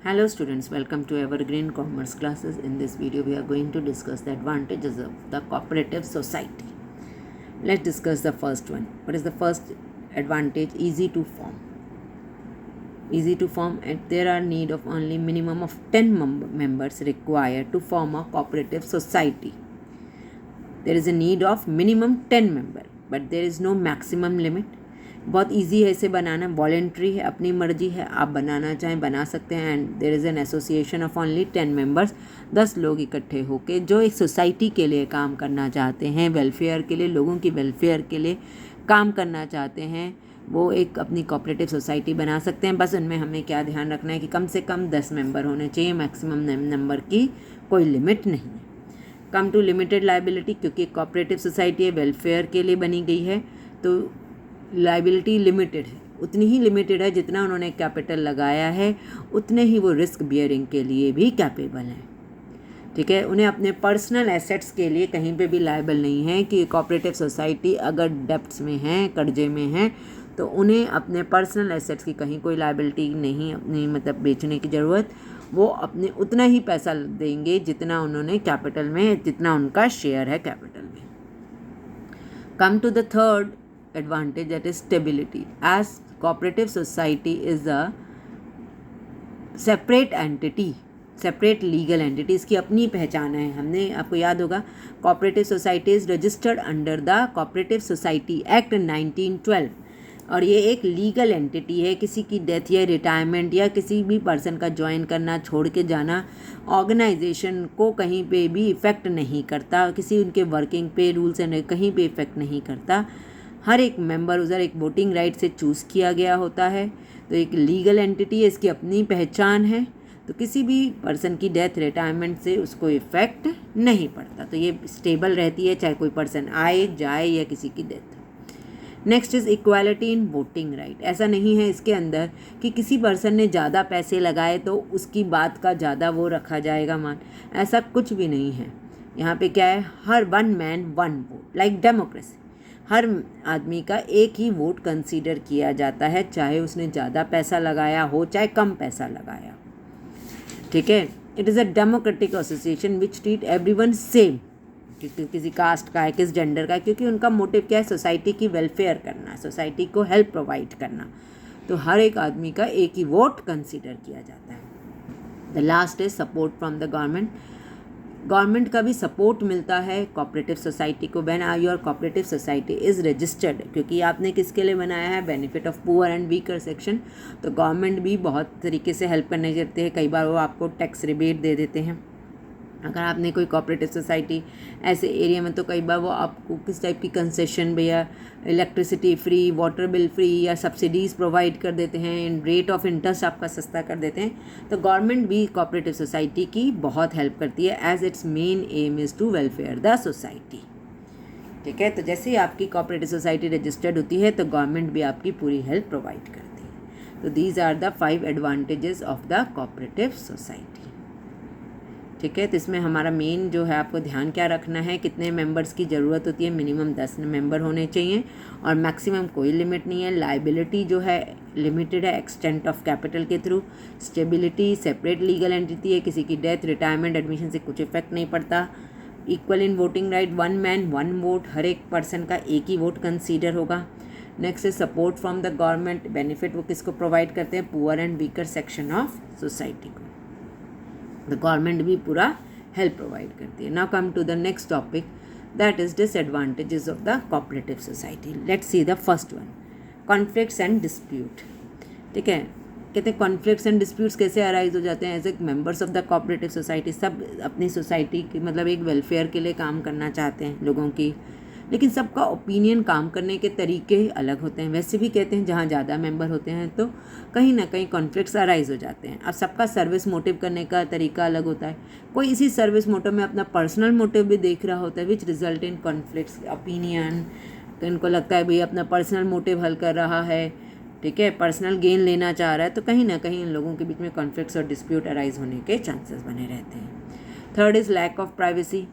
Hello students, welcome to Evergreen Commerce classes. In this video we are going to discuss the advantages of the cooperative society. Let's discuss the first one. What is the first advantage? Easy to form. Easy to form, and there are need of only minimum of 10 members required to form a cooperative society. There is a need of minimum 10 member, but there is no maximum limit. बहुत easy है इसे बनाना, voluntary है, अपनी मर्जी है, आप बनाना चाहें बना सकते हैं. And there is an association of only 10 members, 10 लोग इकट्ठे होकर जो एक सोसाइटी के लिए काम करना चाहते हैं, वेलफेयर के लिए, लोगों की वेलफेयर के लिए काम करना चाहते हैं, वो एक अपनी कोऑपरेटिव सोसाइटी बना सकते हैं. बस उनमें हमें क्या ध्यान रखना है कि कम से कम 10 मेंबर होने चाहिए, मैक्सिमम नंबर की कोई लिमिट नहीं है. कम टू लिमिटेड लाइबिलिटी, क्योंकि कोऑपरेटिव सोसाइटी है, वेलफेयर के लिए बनी गई है, तो लाइबिलिटी लिमिटेड है, उतनी ही लिमिटेड है जितना उन्होंने कैपिटल लगाया है, उतने ही वो रिस्क बियरिंग के लिए भी कैपेबल हैं. ठीक है, उन्हें अपने पर्सनल एसेट्स के लिए कहीं पे भी लायबल नहीं है कि कोऑपरेटिव सोसाइटी अगर डेप्ट्स में है, कर्जे में है, तो उन्हें अपने पर्सनल एसेट्स की कहीं कोई लायबिलिटी नहीं, अपनी मतलब बेचने की ज़रूरत. वो अपने उतना ही पैसा देंगे जितना उन्होंने कैपिटल में, जितना उनका शेयर है कैपिटल में. Come to the third advantage, that is stability. As cooperative society is a separate entity, separate legal entity, इसकी अपनी पहचान है. हमने आपको याद होगा cooperative society is registered under the Cooperative Society Act 1912, और ये एक लीगल एंटिटी है. किसी की डेथ या रिटायरमेंट या किसी भी पर्सन का ज्वाइन करना, छोड़ के जाना ऑर्गेनाइजेशन को कहीं पे भी इफ़ेक्ट नहीं करता, किसी उनके वर्किंग पे रूल्स एंड कहीं पे इफ़ेक्ट नहीं करता. हर एक मेंबर उधर एक वोटिंग राइट से चूज़ किया गया होता है. तो एक लीगल एंटिटी है, इसकी अपनी पहचान है, तो किसी भी पर्सन की डेथ, रिटायरमेंट से उसको इफ़ेक्ट नहीं पड़ता. तो ये स्टेबल रहती है चाहे कोई पर्सन आए जाए या किसी की death. Next is equality in voting right. ऐसा नहीं है इसके अंदर कि किसी पर्सन ने ज़्यादा पैसे लगाए तो उसकी बात का ज़्यादा वो रखा जाएगा मान. ऐसा कुछ भी नहीं है. यहाँ पे क्या है, हर one man one vote, like democracy. हर आदमी का एक ही वोट कंसीडर किया जाता है, चाहे उसने ज़्यादा पैसा लगाया हो चाहे कम पैसा लगाया. ठीक है, it is a democratic association which treat everyone same. किसी कास्ट का है, किस जेंडर का है, क्योंकि उनका मोटिव क्या है, सोसाइटी की वेलफेयर करना, सोसाइटी को हेल्प प्रोवाइड करना. तो हर एक आदमी का एक ही वोट कंसीडर किया जाता है. The last is support from the government. Government का भी सपोर्ट मिलता है कोऑपरेटिव सोसाइटी को. When your cooperative society is registered, क्योंकि आपने किसके लिए बनाया है, benefit of poor and weaker section, तो गवर्नमेंट भी बहुत तरीके से हेल्प करने देते हैं. कई बार वो आपको टैक्स रिबेट दे देते हैं. अगर आपने कोई कोऑपरेटिव सोसाइटी ऐसे एरिया में, तो कई बार वो आपको किस टाइप की कंसेशन, भैया electricity free, water bill free या सब्सिडीज़ प्रोवाइड कर देते हैं, रेट ऑफ इंटरेस्ट आपका सस्ता कर देते हैं. तो गवर्नमेंट भी कोऑपरेटिव सोसाइटी की बहुत हेल्प करती है, as its main aim is to welfare the society. ठीक है, तो जैसे ही आपकी कोऑपरेटिव सोसाइटी रजिस्टर्ड होती है तो गवर्नमेंट भी आपकी पूरी हेल्प प्रोवाइड करती है. तो these are the 5 advantages of the cooperative society. ठीक है, तो इसमें हमारा मेन जो है, आपको ध्यान क्या रखना है, कितने मेंबर्स की ज़रूरत होती है, मिनिमम 10 मेंबर होने चाहिए, और मैक्सिमम कोई लिमिट नहीं है. लाइबिलिटी जो है लिमिटेड है एक्सटेंट ऑफ कैपिटल के through. Stability, separate legal entity है, किसी की डेथ, रिटायरमेंट, एडमिशन से कुछ इफेक्ट नहीं पड़ता. Equal in voting right, one man one vote, हर एक पर्सन का एक ही वोट कंसीडर होगा. नेक्स्ट है support from the government. Benefit वो किसको प्रोवाइड करते हैं, poor and weaker section of society को. द गवर्नमेंट भी पूरा हेल्प प्रोवाइड करती है. Now come to the next topic, that is disadvantages of the cooperative society. Let's see the first one, conflicts and dispute. ठीक है, कहते हैं conflicts and disputes कैसे अराइज हो जाते हैं. As a members of the cooperative society, सब अपनी सोसाइटी की मतलब एक वेलफेयर के लिए काम करना चाहते हैं लोगों की, लेकिन सबका ओपिनियन, काम करने के तरीके अलग होते हैं. वैसे भी कहते हैं जहाँ ज़्यादा मेंबर होते हैं तो कहीं ना कहीं कॉन्फ्लिक्ट्स अराइज हो जाते हैं. अब सबका सर्विस मोटिव करने का तरीका अलग होता है. कोई इसी सर्विस मोटिव में अपना पर्सनल मोटिव भी देख रहा होता है, which result in conflicts opinion. तो इनको लगता है भाई अपना पर्सनल मोटिव हल कर रहा है, ठीक है, पर्सनल गेन लेना चाह रहा है, तो कहीं ना कहीं इन लोगों के बीच में कॉन्फ्लिक्ट्स और डिस्प्यूट अराइज होने के चांसेस बने रहते हैं. Third is lack of privacy.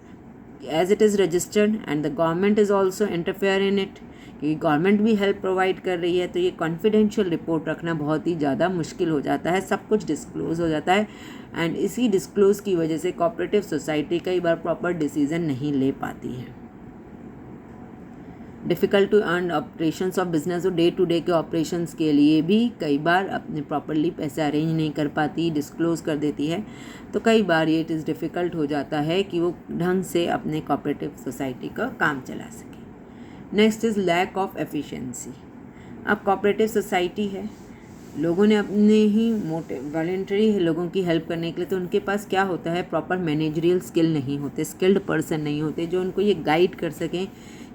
As it is registered and the government is also interfere in it, कि गवर्नमेंट भी हेल्प प्रोवाइड कर रही है, तो ये कॉन्फिडेंशियल रिपोर्ट रखना बहुत ही ज़्यादा मुश्किल हो जाता है, सब कुछ डिस्क्लोज़ हो जाता है। एंड इसी डिस्क्लोज़ की वजह से कोऑपरेटिव सोसाइटी कई बार प्रॉपर डिसीजन नहीं ले पाती है। Difficult to earn operations of business, और डे टू डे के ऑपरेशंस के लिए भी कई बार अपने प्रॉपरली पैसे अरेंज नहीं कर पाती, डिस्क्लोज़ कर देती है, तो कई बार ये इट इज़ डिफ़िकल्ट हो जाता है कि वो ढंग से अपने कोऑपरेटिव सोसाइटी का काम चला सके। Next is lack of efficiency. अब कोऑपरेटिव सोसाइटी है, लोगों ने अपने ही मोटिव वॉलंटरी है लोगों की हेल्प करने के लिए, तो उनके पास क्या होता है, प्रॉपर मैनेजरियल स्किल नहीं होते, स्किल्ड पर्सन नहीं होते जो उनको ये गाइड कर सकें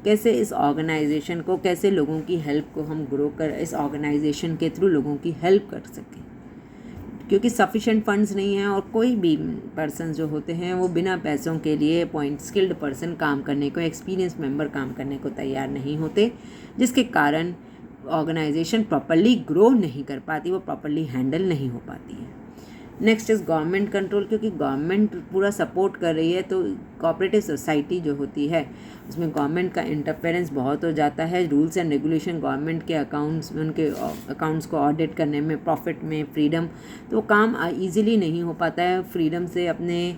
कैसे इस ऑर्गेनाइजेशन को, कैसे लोगों की हेल्प को हम ग्रो कर इस ऑर्गेनाइजेशन के थ्रू लोगों की हेल्प कर सकें, क्योंकि सफिशेंट फंड्स नहीं हैं और कोई भी पर्सन जो होते हैं वो बिना पैसों के लिए स्किल्ड पर्सन काम करने को, एक्सपीरियंस मेंबर काम करने को तैयार नहीं होते, जिसके कारण ऑर्गेनाइजेशन प्रॉपरली ग्रो नहीं कर पाती, वो प्रॉपरली हैंडल नहीं हो पाती है। नेक्स्ट इज़ गवर्नमेंट कंट्रोल, क्योंकि गवर्नमेंट पूरा सपोर्ट कर रही है, तो कोऑपरेटिव सोसाइटी जो होती है उसमें गवर्नमेंट का इंटरफेरेंस बहुत हो जाता है। रूल्स एंड रेगुलेशन गवर्नमेंट के अकाउंट्स में, उनके अकाउंट्स को ऑडिट करने में, प्रॉफिट में, फ्रीडम, तो काम ईजिली नहीं हो पाता है फ्रीडम से, अपने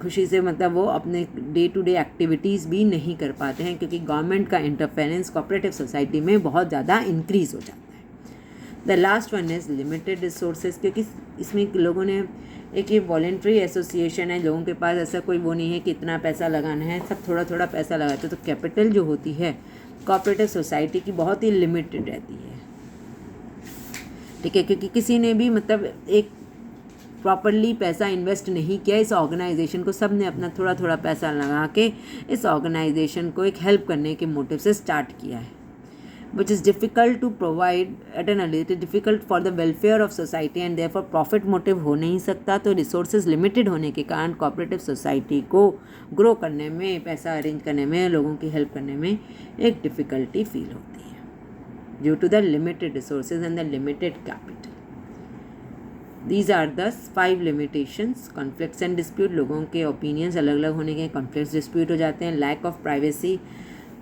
खुशी से, मतलब वो अपने डे टू डे एक्टिविटीज़ भी नहीं कर पाते हैं, क्योंकि गवर्नमेंट का इंटरफेरेंस कोऑपरेटिव सोसाइटी में बहुत ज़्यादा इंक्रीज़ हो जाता है। The last one is limited resources, क्योंकि इसमें लोगों ने एक ये वॉलेंट्री एसोसिएशन है, लोगों के पास ऐसा कोई वो नहीं है कि इतना पैसा लगाना है, सब थोड़ा थोड़ा पैसा लगाते, तो कैपिटल जो होती है कोऑपरेटिव सोसाइटी की बहुत ही लिमिटेड रहती है, ठीक है, क्योंकि किसी ने भी मतलब एक प्रॉपरली पैसा इन्वेस्ट नहीं किया इस ऑर्गेनाइजेशन को, सब ने अपना थोड़ा थोड़ा पैसा लगा के इस ऑर्गेनाइजेशन को एक हेल्प करने के मोटिव से स्टार्ट किया है, which is difficult to provide at an early, it is difficult for the welfare of society and therefore profit motive हो नहीं सकता, तो resources limited होने के कारण cooperative society को grow करने में, पैसा अरेंज करने में, लोगों की हेल्प करने में एक डिफ़िकल्टी फील होती है due to the limited resources and the limited capital. These are the 5 limitations. conflicts and dispute, लोगों के opinions अलग अलग होने के conflicts dispute हो जाते हैं। lack of privacy,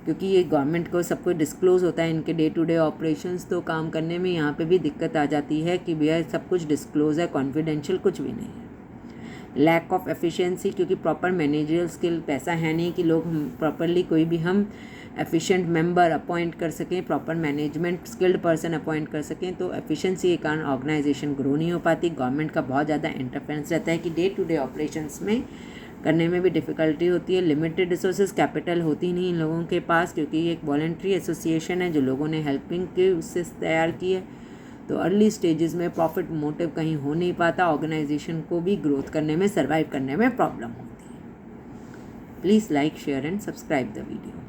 क्योंकि ये गवर्नमेंट को सब कुछ डिस्क्लोज़ होता है इनके डे टू डे ऑपरेशंस, तो काम करने में यहाँ पे भी दिक्कत आ जाती है कि भैया सब कुछ डिस्क्लोज़ है, कॉन्फिडेंशियल कुछ भी नहीं है। लैक ऑफ एफिशिएंसी, क्योंकि प्रॉपर मैनेजरियल स्किल, पैसा है नहीं कि लोग प्रॉपरली कोई भी हम एफिशिएंट मेंबर अपॉइंट कर सकें, proper management skilled person appoint कर सकें, तो एफिशिएंसी के कारण ऑर्गेनाइजेशन ग्रो नहीं हो पाती। गवर्नमेंट का बहुत ज़्यादा इंटरफेरेंस रहता है कि डे टू डे ऑपरेशंस में करने में भी डिफ़िकल्टी होती है। लिमिटेड रिसोर्सेज, कैपिटल होती नहीं इन लोगों के पास, क्योंकि ये एक वॉलंटरी एसोसिएशन है जो लोगों ने हेल्पिंग के उससे तैयार की है, तो अर्ली स्टेजेस में प्रॉफिट मोटिव कहीं हो नहीं पाता, ऑर्गेनाइजेशन को भी ग्रोथ करने में, सर्वाइव करने में प्रॉब्लम होती है। Please like, share and subscribe the video.